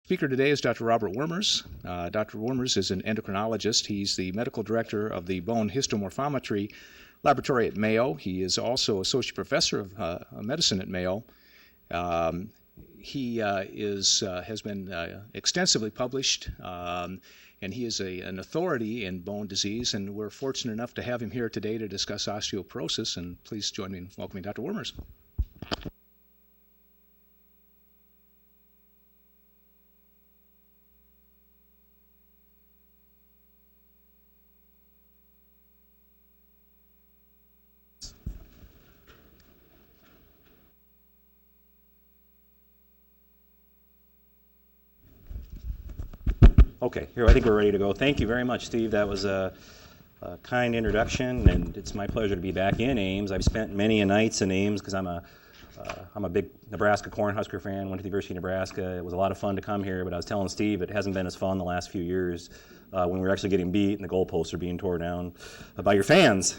Speaker today is Dr. Robert Wermers. Dr. Wermers is an endocrinologist. He's the medical director of the bone histomorphometry laboratory at Mayo. He is also associate professor of medicine at Mayo. He has been extensively published, and he is an authority in bone disease, and we're fortunate enough to have him here today to discuss osteoporosis. And please join me in welcoming Dr. Wermers. Okay, here, I think we're ready to go. Thank you very much, Steve. That was a kind introduction, and it's my pleasure to be back in Ames. I've spent many nights in Ames because I'm a big Nebraska Cornhusker fan, went to the University of Nebraska. It was a lot of fun to come here, but I was telling Steve it hasn't been as fun the last few years when we're actually getting beat and the goalposts are being torn down by your fans.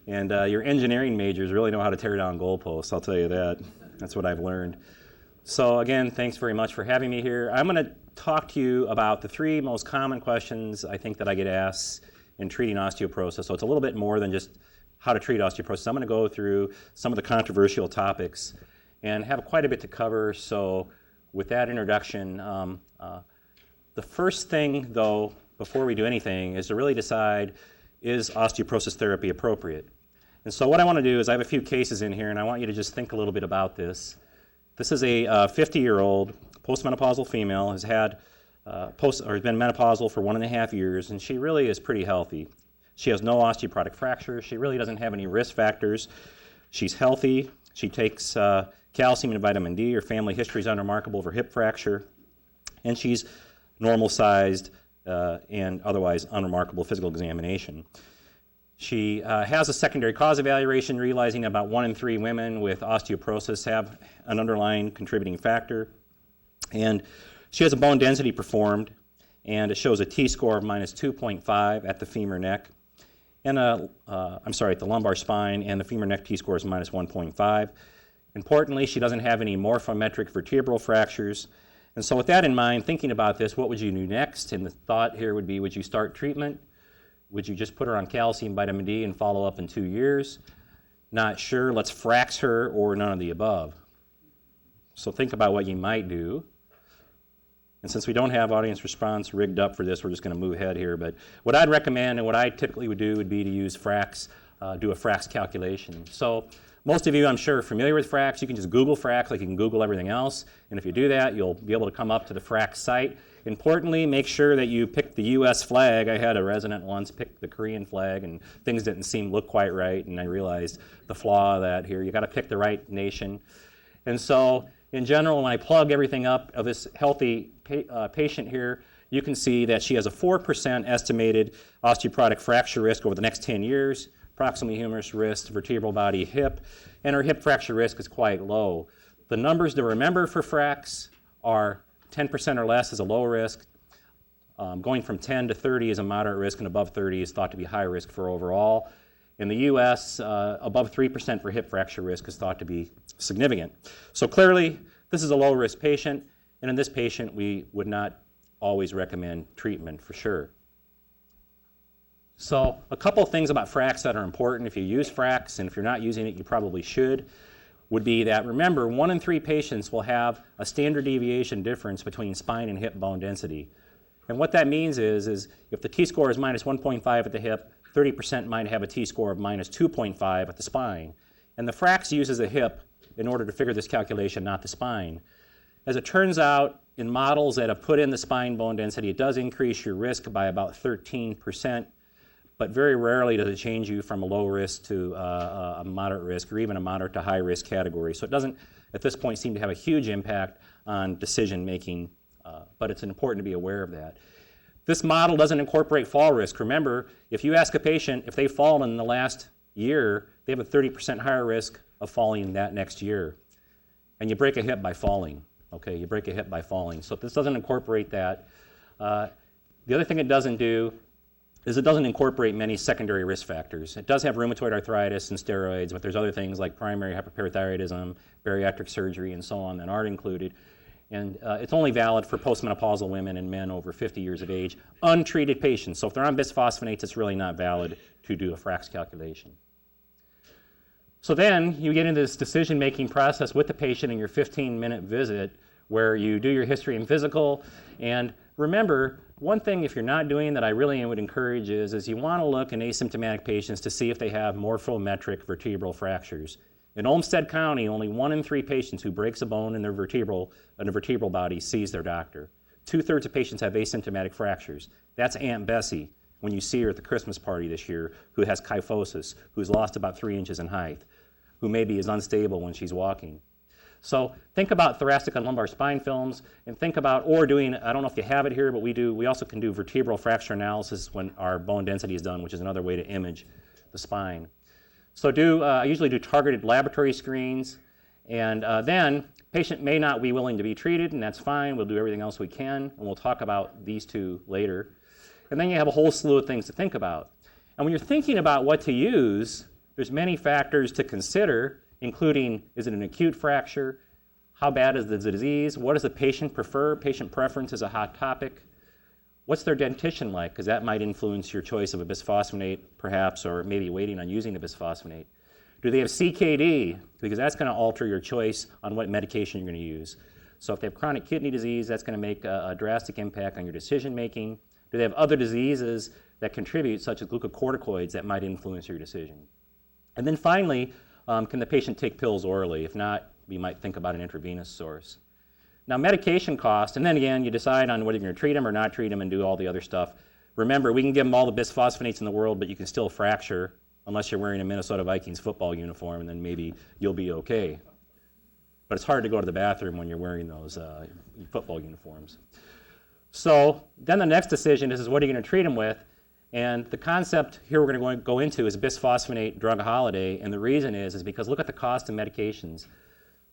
And your engineering majors really know how to tear down goalposts, I'll tell you that. That's what I've learned. So again, thanks very much for having me here. I'm going to talk to you about the three most common questions I think that I get asked in treating osteoporosis. So it's a little bit more than just how to treat osteoporosis. I'm going to go through some of the controversial topics and have quite a bit to cover. So with that introduction, the first thing, though, before we do anything, is to really decide, is osteoporosis therapy appropriate? And so what I want to do is I have a few cases in here, and I want you to just think a little bit about this. This is a 50-year-old postmenopausal female, has had has been menopausal for 1.5 years, and she really is pretty healthy. She has no osteoporotic fractures. She really doesn't have any risk factors. She's healthy. She takes calcium and vitamin D. Her family history is unremarkable for hip fracture, and she's normal-sized and otherwise unremarkable physical examination. She has a secondary cause evaluation, realizing about 1 in 3 women with osteoporosis have an underlying contributing factor. And she has a bone density performed, and it shows a T-score of -2.5 at the femur neck, and at the lumbar spine, and the femur neck T-score is -1.5. Importantly, she doesn't have any morphometric vertebral fractures. And so with that in mind, thinking about this, what would you do next? And the thought here would be, would you start treatment? Would you just put her on calcium, vitamin D, and follow up in 2 years? Not sure. Let's frax her, or none of the above. So think about what you might do. And since we don't have audience response rigged up for this, we're just going to move ahead here. But what I'd recommend and what I typically would do would be to use frax, do a frax calculation. So most of you, I'm sure, are familiar with frax. You can just Google frax like you can Google everything else. And if you do that, you'll be able to come up to the frax site. Importantly, make sure that you pick the U.S. flag. I had a resident once pick the Korean flag, and things didn't look quite right, and I realized the flaw of that here. You got to pick the right nation. And so, in general, when I plug everything up of this healthy patient here, you can see that she has a 4% estimated osteoporotic fracture risk over the next 10 years, proximal humerus, wrist, vertebral body, hip, and her hip fracture risk is quite low. The numbers to remember for frax are 10% or less is a low risk. Going from 10 to 30 is a moderate risk, and above 30 is thought to be high risk for overall. In the U.S., above 3% for hip fracture risk is thought to be significant. So clearly, this is a low-risk patient, and in this patient, we would not always recommend treatment for sure. So a couple of things about frax that are important. If you use frax, and if you're not using it, you probably should, would be that, remember, 1 in 3 patients will have a standard deviation difference between spine and hip bone density. And what that means is if the T-score is -1.5 at the hip, 30% might have a T-score of -2.5 at the spine. And the frax uses the hip in order to figure this calculation, not the spine. As it turns out, in models that have put in the spine bone density, it does increase your risk by about 13%, but very rarely does it change you from a low risk to a moderate risk, or even a moderate to high risk category. So it doesn't, at this point, seem to have a huge impact on decision making, but it's important to be aware of that. This model doesn't incorporate fall risk. Remember, if you ask a patient if they've fallen in the last year, they have a 30% higher risk of falling that next year. And you break a hip by falling, okay? You break a hip by falling. So this doesn't incorporate that. The other thing it doesn't do is it doesn't incorporate many secondary risk factors. It does have rheumatoid arthritis and steroids, but there's other things like primary hyperparathyroidism, bariatric surgery, and so on that aren't included. And it's only valid for postmenopausal women and men over 50 years of age, untreated patients. So if they're on bisphosphonates, it's really not valid to do a FRAX calculation. So then you get into this decision-making process with the patient in your 15-minute visit where you do your history and physical. And remember, one thing if you're not doing that I really would encourage is you want to look in asymptomatic patients to see if they have morphometric vertebral fractures. In Olmsted County, only 1 in 3 patients who breaks a bone in their vertebral body sees their doctor. 2/3 of patients have asymptomatic fractures. That's Aunt Bessie when you see her at the Christmas party this year, who has kyphosis, who's lost about 3 inches in height, who maybe is unstable when she's walking. So think about thoracic and lumbar spine films, and think about, or doing, I don't know if you have it here, but we also can do vertebral fracture analysis when our bone density is done, which is another way to image the spine. So I usually do targeted laboratory screens, and then patient may not be willing to be treated, and that's fine. We'll do everything else we can, and we'll talk about these two later. And then you have a whole slew of things to think about. And when you're thinking about what to use, there's many factors to consider, including, is it an acute fracture? How bad is the disease? What does the patient prefer? Patient preference is a hot topic. What's their dentition like? Because that might influence your choice of a bisphosphonate, perhaps, or maybe waiting on using the bisphosphonate. Do they have CKD? Because that's going to alter your choice on what medication you're going to use. So if they have chronic kidney disease, that's going to make a drastic impact on your decision making. Do they have other diseases that contribute, such as glucocorticoids, that might influence your decision? And then finally, can the patient take pills orally? If not, we might think about an intravenous source. Now, medication cost, and then again, you decide on whether you're going to treat them or not treat them and do all the other stuff. Remember, we can give them all the bisphosphonates in the world, but you can still fracture unless you're wearing a Minnesota Vikings football uniform, and then maybe you'll be okay. But it's hard to go to the bathroom when you're wearing those football uniforms. So then the next decision is what are you going to treat them with? And the concept here we're going to go into is bisphosphonate drug holiday, and the reason is because look at the cost of medications.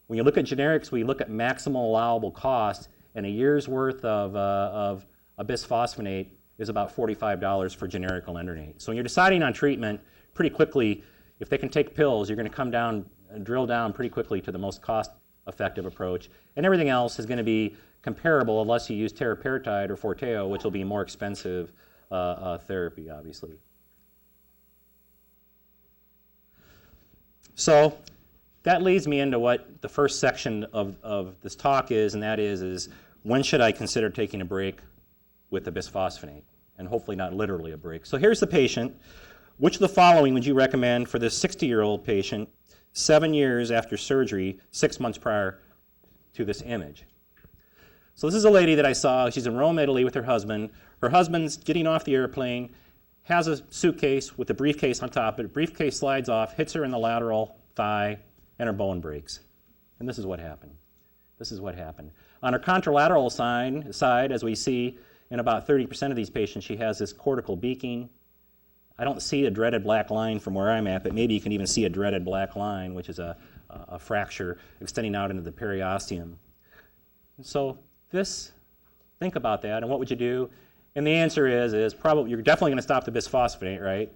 When you look at generics, we look at maximal allowable cost, and a year's worth of a bisphosphonate is about $45 for generic alendronate. So when you're deciding on treatment, pretty quickly, if they can take pills, you're going to come down, drill down pretty quickly to the most cost-effective approach, and everything else is going to be comparable unless you use teriparatide or Forteo, which will be more expensive therapy, obviously. So that leads me into what the first section of this talk is, and that is when should I consider taking a break with the bisphosphonate? And hopefully not literally a break. So here's the patient. Which of the following would you recommend for this 60-year-old patient 7 years after surgery, 6 months prior to this image? So this is a lady that I saw. She's in Rome, Italy with her husband. Her husband's getting off the airplane, has a suitcase with a briefcase on top of it. Briefcase slides off, hits her in the lateral thigh, and her bone breaks. And this is what happened. This is what happened. On her contralateral side, as we see in about 30% of these patients, she has this cortical beaking. I don't see a dreaded black line from where I'm at, but maybe you can even see a dreaded black line, which is a fracture extending out into the periosteum. So think about that, and what would you do? And the answer is probably you're definitely going to stop the bisphosphonate, right?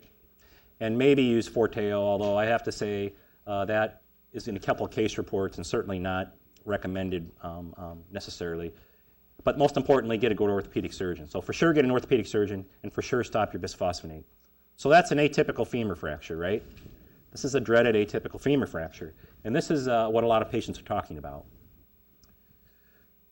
And maybe use Forteo, although I have to say that is in a couple of case reports and certainly not recommended necessarily. But most importantly, go to orthopedic surgeon. So for sure, get an orthopedic surgeon, and for sure, stop your bisphosphonate. So that's an atypical femur fracture, right? This is a dreaded atypical femur fracture, and this is what a lot of patients are talking about.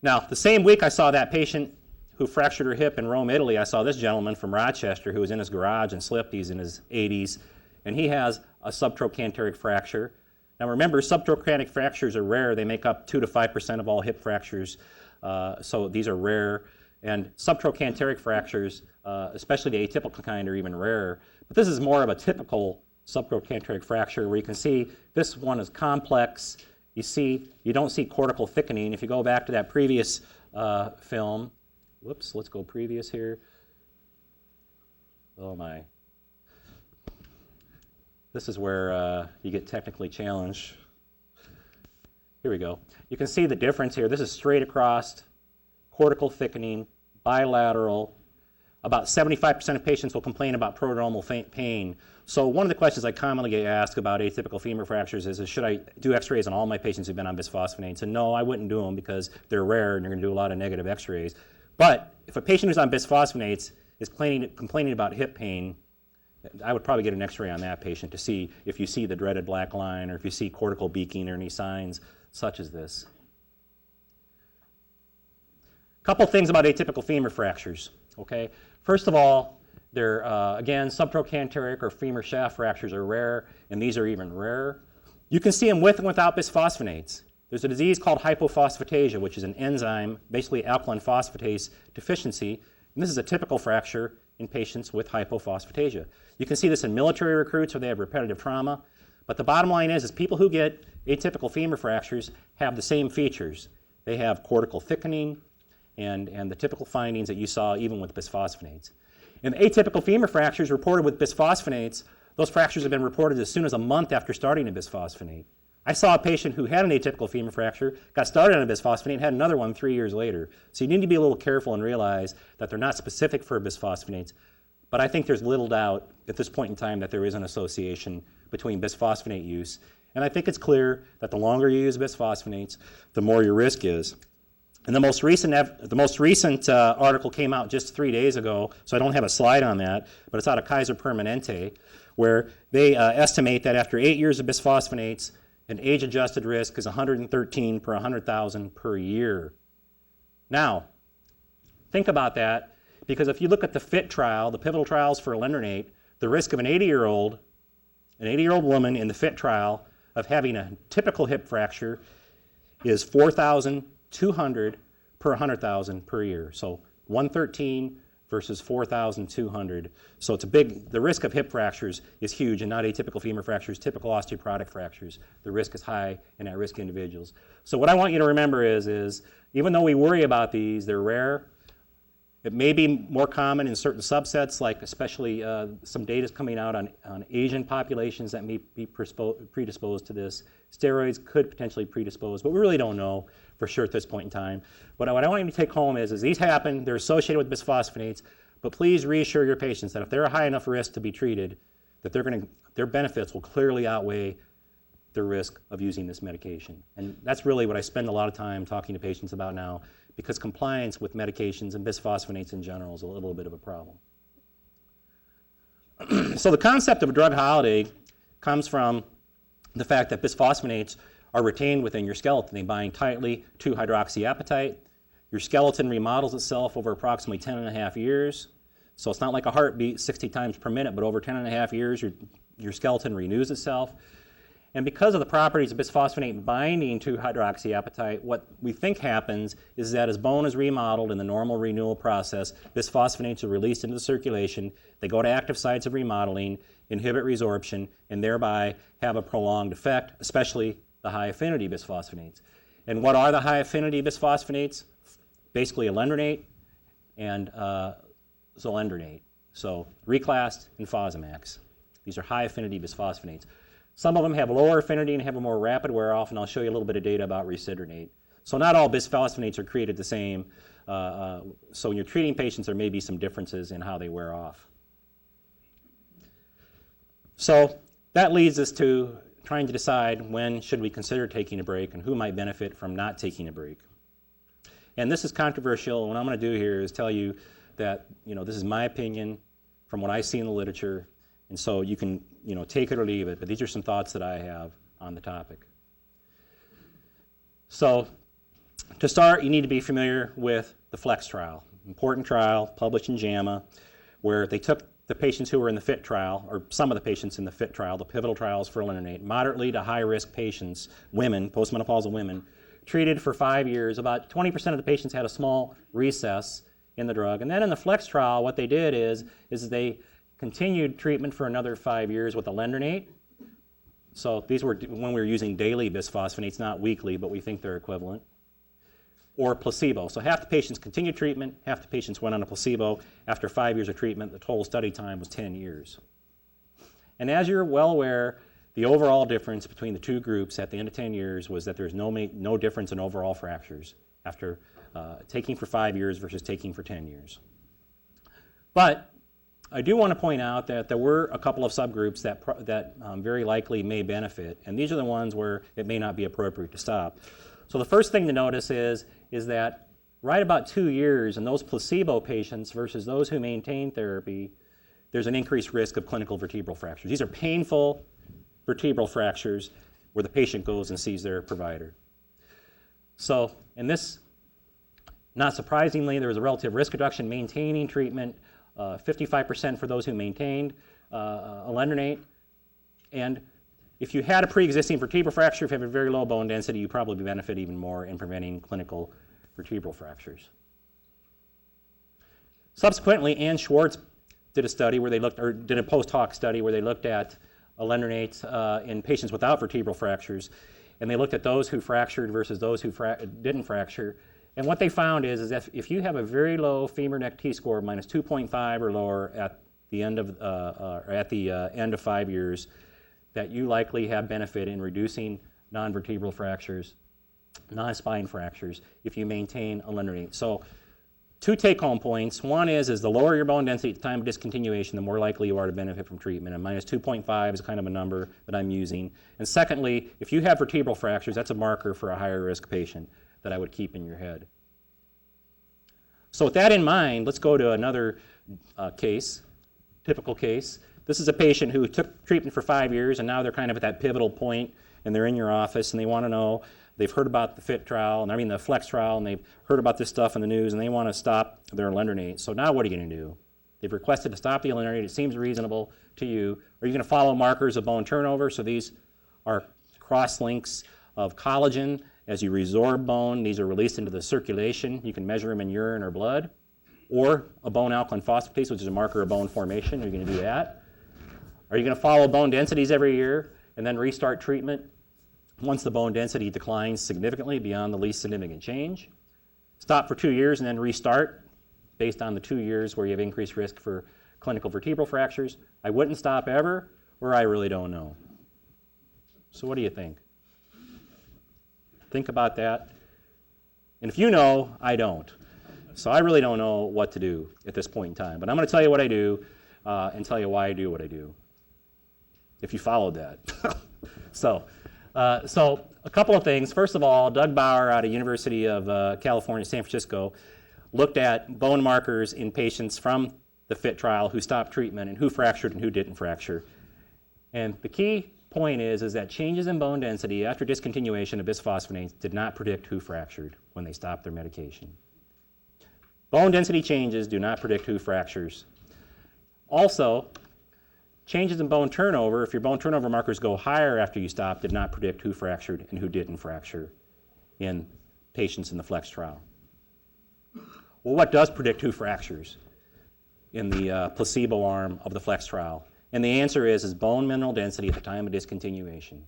Now, the same week I saw that patient who fractured her hip in Rome, Italy, I saw this gentleman from Rochester who was in his garage and slipped. He's in his 80s, and he has a subtrochanteric fracture. Now remember, subtrochanteric fractures are rare. They make up 2 to 5% of all hip fractures, so these are rare. And subtrochanteric fractures, especially the atypical kind, are even rarer. But this is more of a typical subtrochanteric fracture where you can see this one is complex. You don't see cortical thickening. If you go back to that previous film, whoops, let's go previous here. Oh my. This is where you get technically challenged. Here we go. You can see the difference here. This is straight across, cortical thickening, bilateral. About 75% of patients will complain about prodromal pain. So one of the questions I commonly get asked about atypical femur fractures is should I do x-rays on all my patients who've been on bisphosphonates? And no, I wouldn't do them because they're rare and you're going to do a lot of negative x-rays. But if a patient who's on bisphosphonates is complaining about hip pain, I would probably get an x-ray on that patient to see if you see the dreaded black line or if you see cortical beaking or any signs such as this. A couple things about atypical femur fractures. Okay. First of all, they're, again, subtrochanteric or femur shaft fractures are rare, and these are even rarer. You can see them with and without bisphosphonates. There's a disease called hypophosphatasia, which is an enzyme, basically alkaline phosphatase deficiency, and this is a typical fracture in patients with hypophosphatasia. You can see this in military recruits where they have repetitive trauma, but the bottom line is people who get atypical femur fractures have the same features. They have cortical thickening, and the typical findings that you saw even with bisphosphonates. In the atypical femur fractures reported with bisphosphonates, those fractures have been reported as soon as a month after starting a bisphosphonate. I saw a patient who had an atypical femur fracture, got started on a bisphosphonate, and had another one 3 years later. So you need to be a little careful and realize that they're not specific for bisphosphonates, but I think there's little doubt at this point in time that there is an association between bisphosphonate use. And I think it's clear that the longer you use bisphosphonates, the more your risk is. And the most recent article came out just 3 days ago, so I don't have a slide on that, but it's out of Kaiser Permanente, where they estimate that after 8 years of bisphosphonates, an age-adjusted risk is 113 per 100,000 per year. Now, think about that, because if you look at the FIT trial, the pivotal trials for alendronate, the risk of an 80-year-old woman in the FIT trial of having a typical hip fracture is 4,200 per 100,000 per year. So 113 versus 4,200. So it's the risk of hip fractures is huge, and not atypical femur fractures, typical osteoporotic fractures. The risk is high in at-risk individuals. So what I want you to remember is even though we worry about these, they're rare. It may be more common in certain subsets, like especially some data is coming out on Asian populations that may be predisposed to this. Steroids could potentially predispose, but we really don't know for sure at this point in time. But what I want you to take home is these happen, they're associated with bisphosphonates, but please reassure your patients that if they're a high enough risk to be treated, that their benefits will clearly outweigh the risk of using this medication. And that's really what I spend a lot of time talking to patients about now, because compliance with medications and bisphosphonates in general is a little bit of a problem. So the concept of a drug holiday comes from the fact that bisphosphonates are retained within your skeleton. They bind tightly to hydroxyapatite. Your skeleton remodels itself over approximately 10.5 years. So it's not like a heartbeat 60 times per minute, but over 10.5 years, your skeleton renews itself. And because of the properties of bisphosphonate binding to hydroxyapatite, what we think happens is that as bone is remodeled in the normal renewal process, bisphosphonates are released into the circulation. They go to active sites of remodeling, inhibit resorption, and thereby have a prolonged effect, especially the high-affinity bisphosphonates. And what are the high-affinity bisphosphonates? Basically alendronate and zolendronate. So reclast and Fosamax. These are high-affinity bisphosphonates. Some of them have lower affinity and have a more rapid wear-off, and I'll show you a little bit of data about recidronate. So not all bisphosphonates are created the same. So when you're treating patients, there may be some differences in how they wear off. So that leads us to trying to decide when should we consider taking a break and who might benefit from not taking a break. And this is controversial. What I'm going to do here is tell you that this is my opinion from what I see in the literature, and so you can take it or leave it, but these are some thoughts that I have on the topic. So to start, you need to be familiar with the FLEX trial, important trial published in JAMA, where they took the patients who were in the FIT trial, or some of the patients in the FIT trial, the pivotal trials for alendronate, moderately to high-risk patients, women, postmenopausal women, treated for 5 years. About 20% of the patients had a small recess in the drug. And then in the FLEX trial, what they did is they continued treatment for another 5 years with alendronate. So these were when we were using daily bisphosphonates, not weekly, but we think they're equivalent. Or placebo. So half the patients continued treatment, half the patients went on a placebo. After 5 years of treatment, the total study time was 10 years. And as you're well aware, the overall difference between the two groups at the end of 10 years was that there's no difference in overall fractures after taking for 5 years versus taking for 10 years. But I do want to point out that there were a couple of subgroups that very likely may benefit, and these are the ones where it may not be appropriate to stop. So the first thing to notice is that right about 2 years in those placebo patients versus those who maintain therapy, there's an increased risk of clinical vertebral fractures. These are painful vertebral fractures where the patient goes and sees their provider. So in this, not surprisingly, there was a relative risk reduction maintaining treatment, 55% for those who maintained alendronate. And if you had a pre-existing vertebral fracture, if you have a very low bone density, you probably benefit even more in preventing clinical vertebral fractures. Subsequently, Ann Schwartz did a study where they looked, or did a post-hoc study where they looked at alendronate in patients without vertebral fractures, and they looked at those who fractured versus those who didn't fracture. And what they found is that if you have a very low femur neck T-score of minus 2.5 or lower at the end of 5 years, that you likely have benefit in reducing non-vertebral fractures, non-spine fractures, if you maintain alendronate. So 2 take-home points. One is the lower your bone density at the time of discontinuation, the more likely you are to benefit from treatment. And minus 2.5 is kind of a number that I'm using. And secondly, if you have vertebral fractures, that's a marker for a higher risk patient that I would keep in your head. So with that in mind, let's go to another case, typical case. This is a patient who took treatment for 5 years, and now they're kind of at that pivotal point, and they're in your office, and they want to know, they've heard about the FIT trial, and the FLEX trial, and they've heard about this stuff in the news, and they want to stop their alendronate. So now what are you going to do? They've requested to stop the alendronate. It seems reasonable to you. Are you going to follow markers of bone turnover? So these are cross-links of collagen. As you resorb bone, these are released into the circulation. You can measure them in urine or blood. Or a bone alkaline phosphatase, which is a marker of bone formation. Are you going to do that? Are you going to follow bone densities every year and then restart treatment once the bone density declines significantly beyond the least significant change? Stop for 2 years and then restart based on the 2 years where you have increased risk for clinical vertebral fractures. I wouldn't stop ever, or I really don't know. So what do you think? Think about that. And if you know, I don't. So I really don't know what to do at this point in time. But I'm going to tell you what I do and tell you why I do what I do, if you followed that. So a couple of things. First of all, Doug Bauer out of University of California, San Francisco, looked at bone markers in patients from the FIT trial who stopped treatment and who fractured and who didn't fracture. And the key point is that changes in bone density after discontinuation of bisphosphonates did not predict who fractured when they stopped their medication. Bone density changes do not predict who fractures. Also, changes in bone turnover, if your bone turnover markers go higher after you stop, did not predict who fractured and who didn't fracture in patients in the FLEX trial. Well, what does predict who fractures in the placebo arm of the FLEX trial? And the answer is bone mineral density at the time of discontinuation.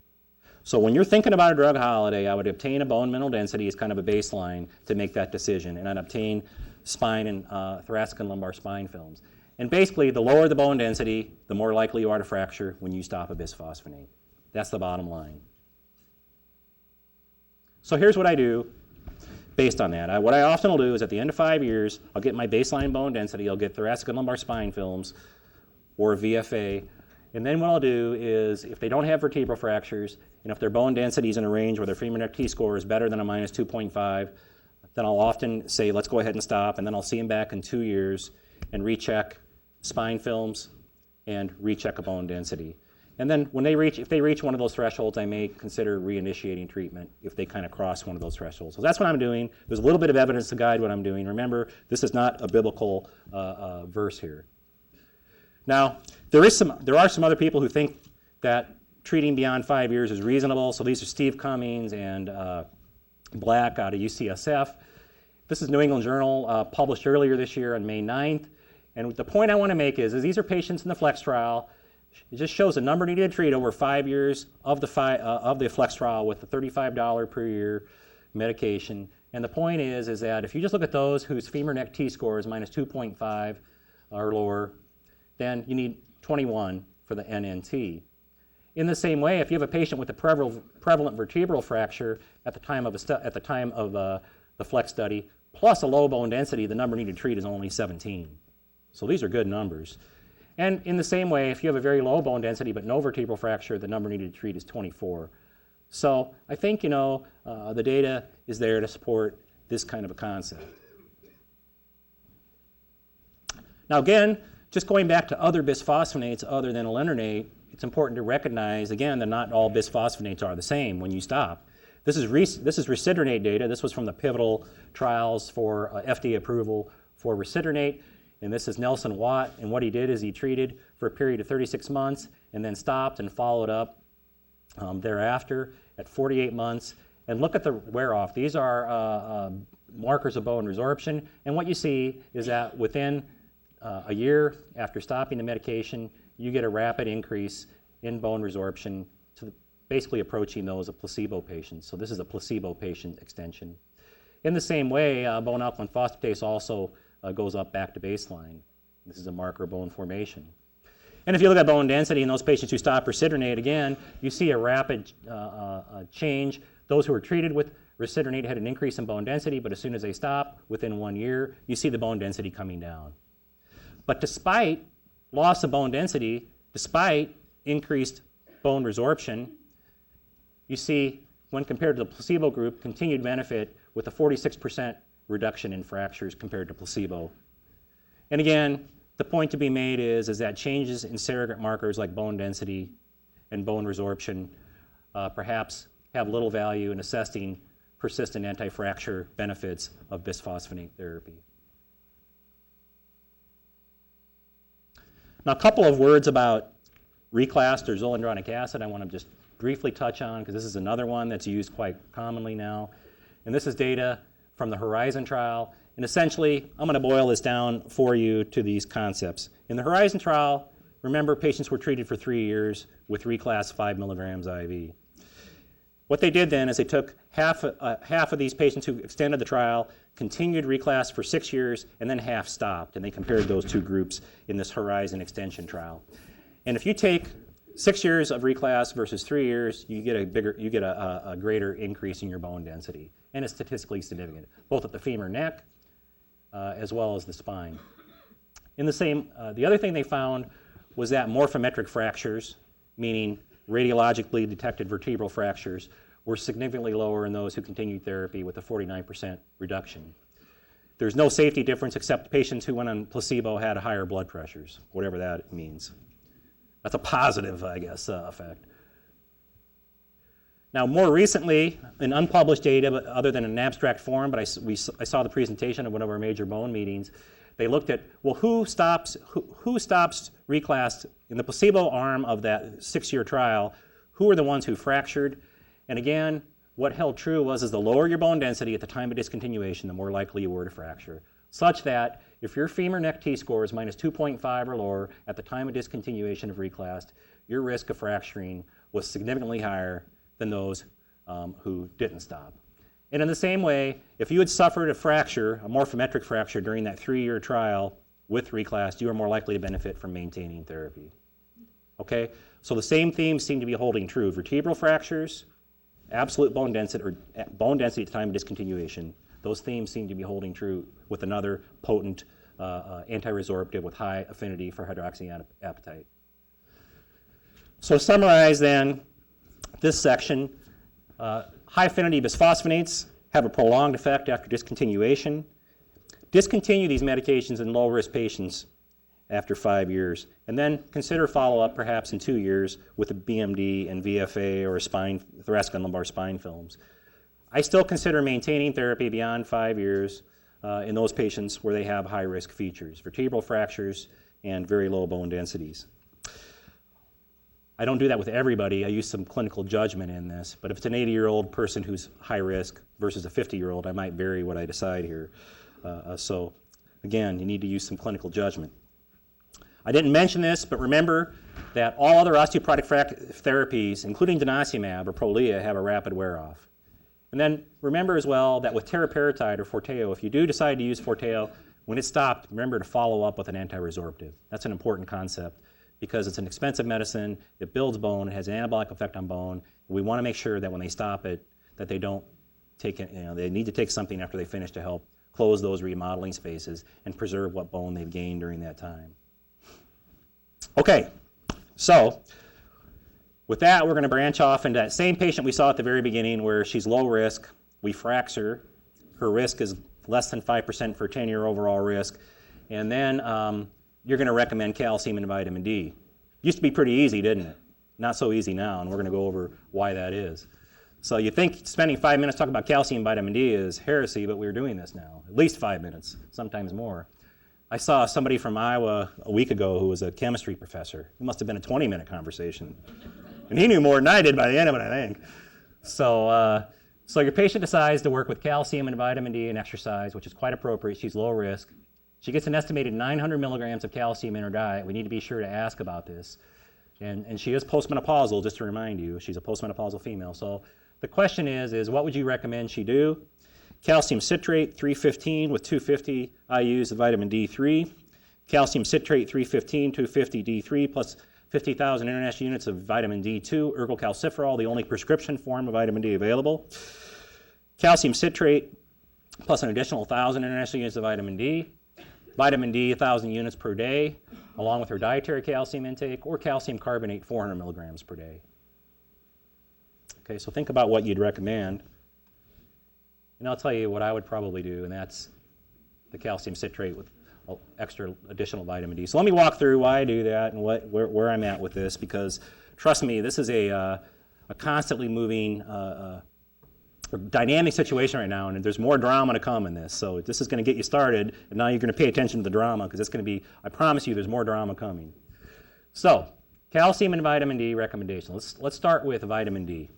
So when you're thinking about a drug holiday, I would obtain a bone mineral density as kind of a baseline to make that decision, and I'd obtain spine and thoracic and lumbar spine films. And basically, the lower the bone density, the more likely you are to fracture when you stop a bisphosphonate. That's the bottom line. So here's what I do based on that. What I often will do is at the end of 5 years, I'll get my baseline bone density, I'll get thoracic and lumbar spine films, or VFA, and then what I'll do is, if they don't have vertebral fractures, and if their bone density is in a range where their femur neck T-score is better than a minus 2.5, then I'll often say, let's go ahead and stop, and then I'll see them back in 2 years and recheck spine films and recheck a bone density. And then when if they reach one of those thresholds, I may consider reinitiating treatment if they kind of cross one of those thresholds. So that's what I'm doing. There's a little bit of evidence to guide what I'm doing. Remember, this is not a biblical verse here. Now, there are some other people who think that treating beyond 5 years is reasonable. So these are Steve Cummings and Black out of UCSF. This is New England Journal, published earlier this year on May 9th. And the point I want to make is these are patients in the FLEX trial. It just shows the number needed to treat over 5 years of the FLEX trial with the $35 per year medication. And the point is that if you just look at those whose femur neck T-score is minus 2.5 or lower, then you need 21 for the NNT. In the same way, if you have a patient with a prevalent vertebral fracture at the time of the FLEX study, plus a low bone density, the number needed to treat is only 17. So these are good numbers. And in the same way, if you have a very low bone density but no vertebral fracture, the number needed to treat is 24. So I think, the data is there to support this kind of a concept. Now again, just going back to other bisphosphonates other than alendronate, it's important to recognize, again, that not all bisphosphonates are the same when you stop. This is recidronate data. This was from the pivotal trials for FDA approval for recidronate. And this is Nelson Watt. And what he did is he treated for a period of 36 months and then stopped and followed up thereafter at 48 months. And look at the wear off. These are markers of bone resorption. And what you see is that within a year after stopping the medication, you get a rapid increase in bone resorption to basically approaching those of placebo patients. So this is a placebo patient extension. In the same way, bone alkaline phosphatase also goes up back to baseline. This is a marker of bone formation. And if you look at bone density in those patients who stop recidronate, again, you see a rapid change. Those who were treated with recidronate had an increase in bone density, but as soon as they stop, within 1 year, you see the bone density coming down. But despite loss of bone density, despite increased bone resorption, you see, when compared to the placebo group, continued benefit with a 46% reduction in fractures compared to placebo. And again, the point to be made is that changes in surrogate markers like bone density and bone resorption perhaps have little value in assessing persistent anti-fracture benefits of bisphosphonate therapy. Now, a couple of words about reclassed or zoledronic acid I want to just briefly touch on, because this is another one that's used quite commonly now. And this is data from the Horizon trial. And essentially, I'm going to boil this down for you to these concepts. In the Horizon trial, remember, patients were treated for 3 years with reclass 5 milligrams IV. What they did then is they took half of these patients who extended the trial, continued reclass for 6 years, and then half stopped. And they compared those two groups in this Horizon extension trial. And if you take 6 years of reclass versus 3 years, you get a greater increase in your bone density. And it's statistically significant, both at the femur neck as well as the spine. The other thing they found was that morphometric fractures, meaning radiologically detected vertebral fractures, were significantly lower in those who continued therapy with a 49% reduction. There's no safety difference except patients who went on placebo had higher blood pressures, whatever that means. That's a positive, I guess, effect. Now, more recently, in unpublished data, but other than an abstract form, but I saw the presentation at one of our major bone meetings, they looked at, well, who stops reclass in the placebo arm of that 6-year trial? Who are the ones who fractured? And again, what held true was the lower your bone density at the time of discontinuation, the more likely you were to fracture, such that if your femur neck T-score is minus 2.5 or lower at the time of discontinuation of reclass, your risk of fracturing was significantly higher than those who didn't stop. And in the same way, if you had suffered a fracture, a morphometric fracture during that 3-year trial with reclass, you are more likely to benefit from maintaining therapy. Okay? So the same themes seem to be holding true. Vertebral fractures, absolute bone density, or bone density at the time of discontinuation, those themes seem to be holding true with another potent anti-resorptive with high affinity for hydroxyapatite. So to summarize then, this section, high affinity bisphosphonates have a prolonged effect after discontinuation. Discontinue these medications in low-risk patients after 5 years, and then consider follow-up perhaps in 2 years with a BMD and VFA or thoracic and lumbar spine films. I still consider maintaining therapy beyond 5 years in those patients where they have high-risk features, vertebral fractures and very low bone densities. I don't do that with everybody. I use some clinical judgment in this, but if it's an 80-year-old person who's high risk versus a 50-year-old, I might vary what I decide here. So again, you need to use some clinical judgment. I didn't mention this, but remember that all other osteoporotic therapies, including denosumab or Prolia, have a rapid wear-off. And then remember as well that with teriparatide or Forteo, if you do decide to use Forteo, when it's stopped, remember to follow up with an anti-resorptive. That's an important concept because it's an expensive medicine, it builds bone, it has an anabolic effect on bone. We want to make sure that when they stop it, that they don't take it, they need to take something after they finish to help close those remodeling spaces and preserve what bone they've gained during that time. Okay, so with that, we're going to branch off into that same patient we saw at the very beginning where she's low risk. We fracture. Her risk is less than 5% for 10-year overall risk. And then you're going to recommend calcium and vitamin D. Used to be pretty easy, didn't it? Not so easy now, and we're going to go over why that is. So you think spending 5 minutes talking about calcium and vitamin D is heresy, but we're doing this now. At least 5 minutes, sometimes more. I saw somebody from Iowa a week ago who was a chemistry professor. It must have been a 20-minute conversation. And he knew more than I did by the end of it, I think. So your patient decides to work with calcium and vitamin D and exercise, which is quite appropriate. She's low risk. She gets an estimated 900 milligrams of calcium in her diet. We need to be sure to ask about this. And she is postmenopausal, just to remind you. She's a postmenopausal female. So the question is what would you recommend she do? Calcium citrate 315 with 250 IUs of vitamin D3. Calcium citrate 315, 250 D3 plus 50,000 international units of vitamin D2, ergocalciferol, the only prescription form of vitamin D available. Calcium citrate plus an additional 1,000 international units of vitamin D. Vitamin D, 1,000 units per day, along with her dietary calcium intake, or calcium carbonate, 400 milligrams per day. Okay, so think about what you'd recommend. And I'll tell you what I would probably do, and that's the calcium citrate with extra additional vitamin D. So let me walk through why I do that and where I'm at with this, because trust me, this is a constantly moving, dynamic situation right now, and there's more drama to come in this. So this is going to get you started, and now you're going to pay attention to the drama, because it's going to be, I promise you, there's more drama coming. So calcium and vitamin D recommendations. Let's start with vitamin D.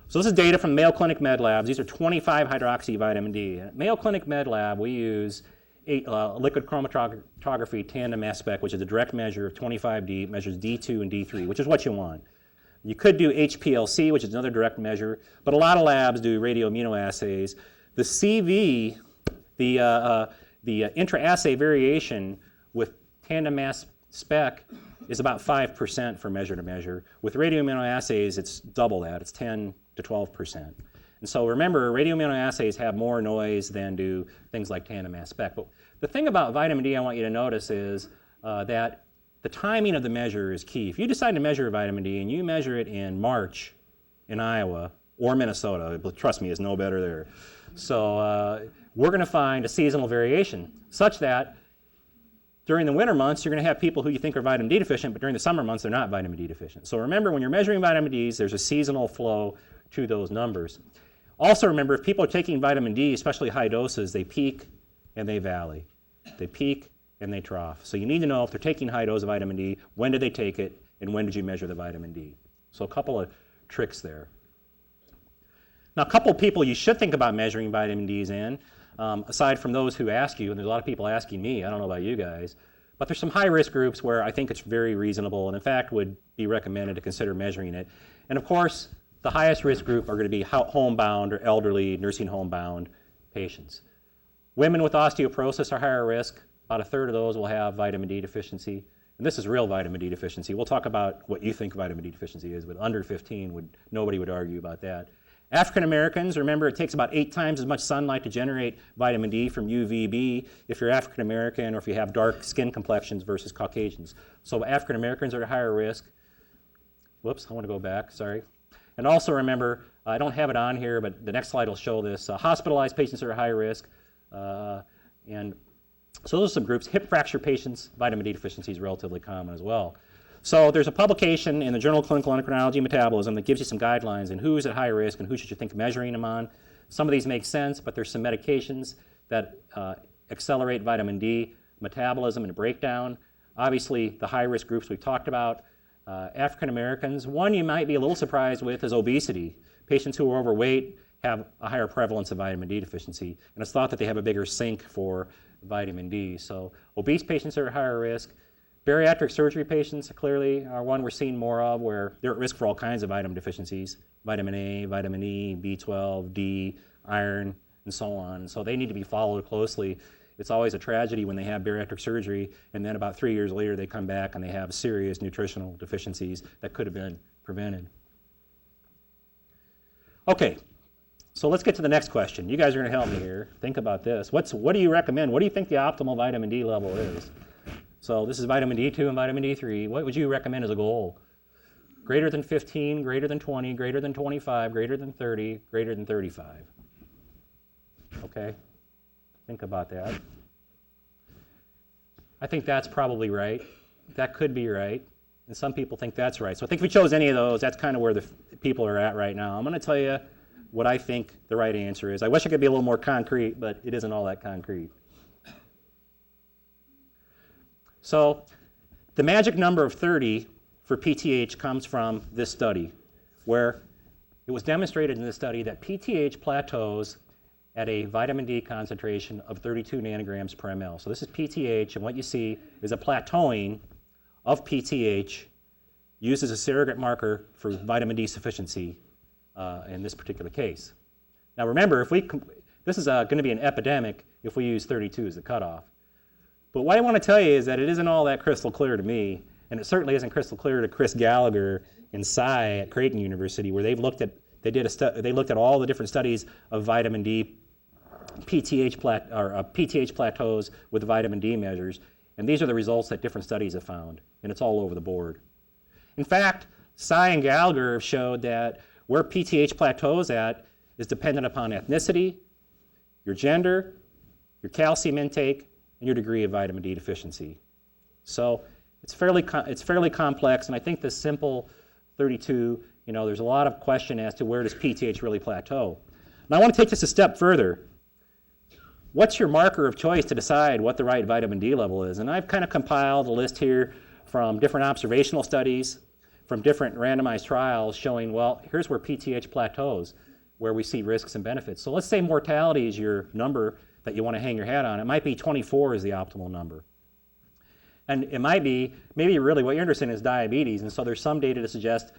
So this is data from Mayo Clinic Med Labs. These are 25-hydroxy vitamin D. At Mayo Clinic Med Lab, we use liquid chromatography tandem mass spec, which is a direct measure of 25D, measures D2 and D3, which is what you want. You could do HPLC, which is another direct measure, but a lot of labs do radioimmunoassays. The CV, the intra-assay variation with tandem mass spec is about 5% for measure to measure. With radioimmunoassays, it's double that. It's 10 to 12%. And so remember, radioimmunoassays have more noise than do things like tandem mass spec. But the thing about vitamin D I want you to notice is that the timing of the measure is key. If you decide to measure vitamin D and you measure it in March in Iowa or Minnesota, but trust me, it's no better there. So we're going to find a seasonal variation such that during the winter months, you're going to have people who you think are vitamin D deficient, but during the summer months, they're not vitamin D deficient. So remember, when you're measuring vitamin Ds, there's a seasonal flow to those numbers. Also remember, if people are taking vitamin D, especially high doses, they peak and they valley. They peak and they trough. So you need to know if they're taking high dose of vitamin D, when did they take it, and when did you measure the vitamin D? So a couple of tricks there. Now, a couple of people you should think about measuring vitamin Ds in, aside from those who ask you, and there's a lot of people asking me, I don't know about you guys, but there's some high-risk groups where I think it's very reasonable and, in fact, would be recommended to consider measuring it. And, of course, the highest risk group are going to be homebound or elderly, nursing home-bound patients. Women with osteoporosis are higher risk. About a third of those will have vitamin D deficiency. And this is real vitamin D deficiency. We'll talk about what you think vitamin D deficiency is, but under 15, nobody would argue about that. African Americans, remember, it takes about 8 times as much sunlight to generate vitamin D from UVB if you're African American or if you have dark skin complexions versus Caucasians. So African Americans are at higher risk. Whoops, I want to go back, sorry. And also remember, I don't have it on here, but the next slide will show this. Hospitalized patients are at high risk. And so those are some groups. Hip fracture patients, vitamin D deficiency is relatively common as well. So there's a publication in the Journal of Clinical Endocrinology and Metabolism that gives you some guidelines on who's at high risk and who should you think measuring them on. Some of these make sense, but there's some medications that accelerate vitamin D metabolism and breakdown. Obviously, the high-risk groups we talked about. African Americans, one you might be a little surprised with is obesity. Patients who are overweight have a higher prevalence of vitamin D deficiency, and it's thought that they have a bigger sink for vitamin D. So obese patients are at higher risk. Bariatric surgery patients clearly are one we're seeing more of, where they're at risk for all kinds of vitamin deficiencies, vitamin A, vitamin E, B12, D, iron, and so on. So they need to be followed closely. It's always a tragedy when they have bariatric surgery, and then about 3 years later they come back and they have serious nutritional deficiencies that could have been prevented. Okay, So let's get to the next question. You guys are going to help me here. Think about this. What do you recommend? What do you think the optimal vitamin D level is? So this is vitamin D2 and vitamin D3. What would you recommend as a goal? Greater than 15, greater than 20, greater than 25, greater than 30, greater than 35. Okay? Think about that. I think that's probably right. That could be right. And some people think that's right. So I think if we chose any of those, that's kind of where the people are at right now. I'm going to tell you what I think the right answer is. I wish I could be a little more concrete, but it isn't all that concrete. So the magic number of 30 for PTH comes from this study, where it was demonstrated in this study that PTH plateaus at a vitamin D concentration of 32 nanograms per ml. So this is PTH, and what you see is a plateauing of PTH used as a surrogate marker for vitamin D sufficiency in this particular case. Now remember, this is going to be an epidemic if we use 32 as the cutoff. But what I want to tell you is that it isn't all that crystal clear to me, and it certainly isn't crystal clear to Chris Gallagher and Cy at Creighton University, where they looked at all the different studies of vitamin D PTH plateaus with vitamin D measures, and these are the results that different studies have found, and it's all over the board. In fact, Cy and Gallagher showed that where PTH plateaus at is dependent upon ethnicity, your gender, your calcium intake, and your degree of vitamin D deficiency. So it's fairly complex, and I think this simple 32, there's a lot of question as to where does PTH really plateau. Now I want to take this a step further. What's your marker of choice to decide what the right vitamin D level is? And I've kind of compiled a list here from different observational studies, from different randomized trials showing, well, here's where PTH plateaus, where we see risks and benefits. So let's say mortality is your number that you want to hang your hat on. It might be 24 is the optimal number. And it might be, maybe really what you're interested in is diabetes, and so there's some data to suggest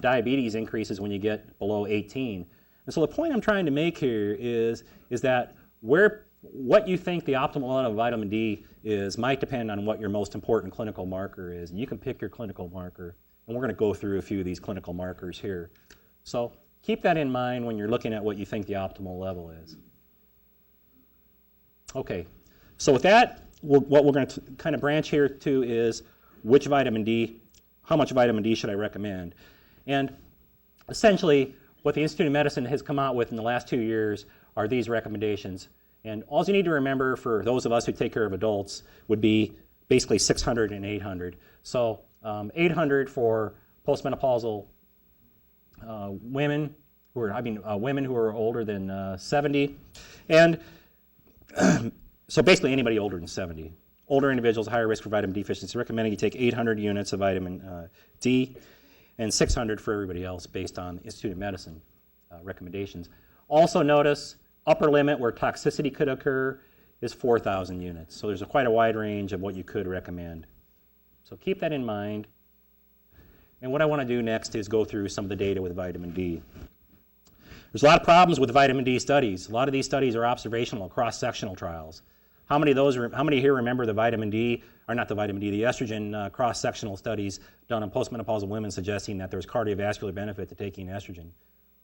diabetes increases when you get below 18. And so the point I'm trying to make here is that what you think the optimal level of vitamin D is might depend on what your most important clinical marker is. And you can pick your clinical marker, and we're going to go through a few of these clinical markers here. So keep that in mind when you're looking at what you think the optimal level is. Okay, so with that, what we're going to kind of branch here to is how much vitamin D should I recommend? And essentially, what the Institute of Medicine has come out with in the last 2 years are these recommendations. And all you need to remember for those of us who take care of adults would be basically 600 and 800. So 800 for postmenopausal women who are older than 70, and so basically anybody older than 70. Older individuals, higher risk for vitamin D deficiency, recommending you take 800 units of vitamin D and 600 for everybody else based on Institute of Medicine recommendations. Also notice upper limit where toxicity could occur is 4,000 units. So there's quite a wide range of what you could recommend. So keep that in mind. And what I want to do next is go through some of the data with vitamin D. There's a lot of problems with vitamin D studies. A lot of these studies are observational, cross-sectional trials. How many here remember the estrogen cross-sectional studies done on postmenopausal women suggesting that there's cardiovascular benefit to taking estrogen?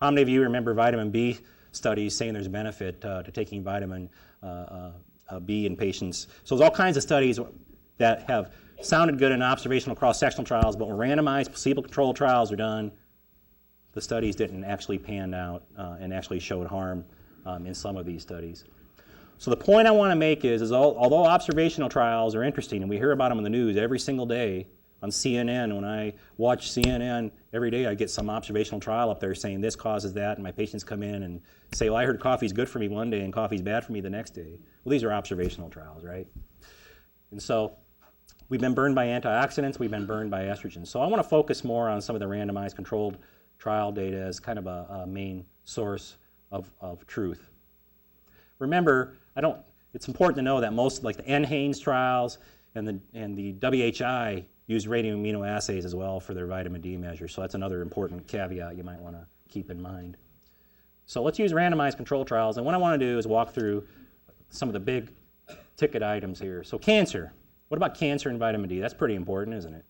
How many of you remember vitamin B studies saying there's a benefit to taking vitamin B in patients? So there's all kinds of studies that have sounded good in observational cross-sectional trials, but when randomized placebo-controlled trials are done, the studies didn't actually pan out and actually showed harm in some of these studies. So the point I want to make is although observational trials are interesting, and we hear about them in the news every single day on CNN, when I watch CNN every day, I get some observational trial up there saying this causes that, and my patients come in and say, well, I heard coffee's good for me one day and coffee's bad for me the next day. Well, these are observational trials, right? And so we've been burned by antioxidants, we've been burned by estrogen. So I want to focus more on some of the randomized controlled trial data as kind of a main source of truth. Remember, it's important to know that most, like the NHANES trials and the WHI use radioimmunoassays as well for their vitamin D measure. So that's another important caveat you might want to keep in mind. So let's use randomized control trials. And what I want to do is walk through some of the big ticket items here. So cancer. What about cancer and vitamin D? That's pretty important, isn't it?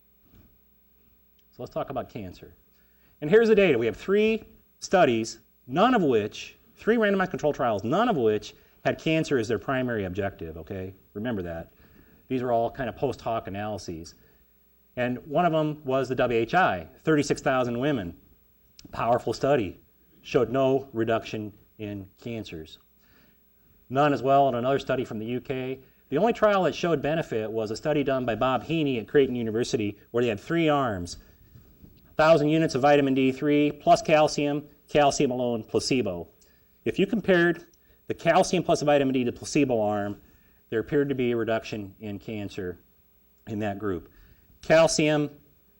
So let's talk about cancer. And here's the data. We have 3 studies, none of which 3 randomized controlled trials, none of which had cancer as their primary objective, okay? Remember that. These are all kind of post hoc analyses. And one of them was the WHI, 36,000 women. Powerful study. Showed no reduction in cancers. None as well in another study from the UK. The only trial that showed benefit was a study done by Bob Heaney at Creighton University where they had 3 arms. 1,000 units of vitamin D3 plus calcium, calcium alone, placebo. If you compared the calcium plus vitamin D to placebo arm, there appeared to be a reduction in cancer in that group. Calcium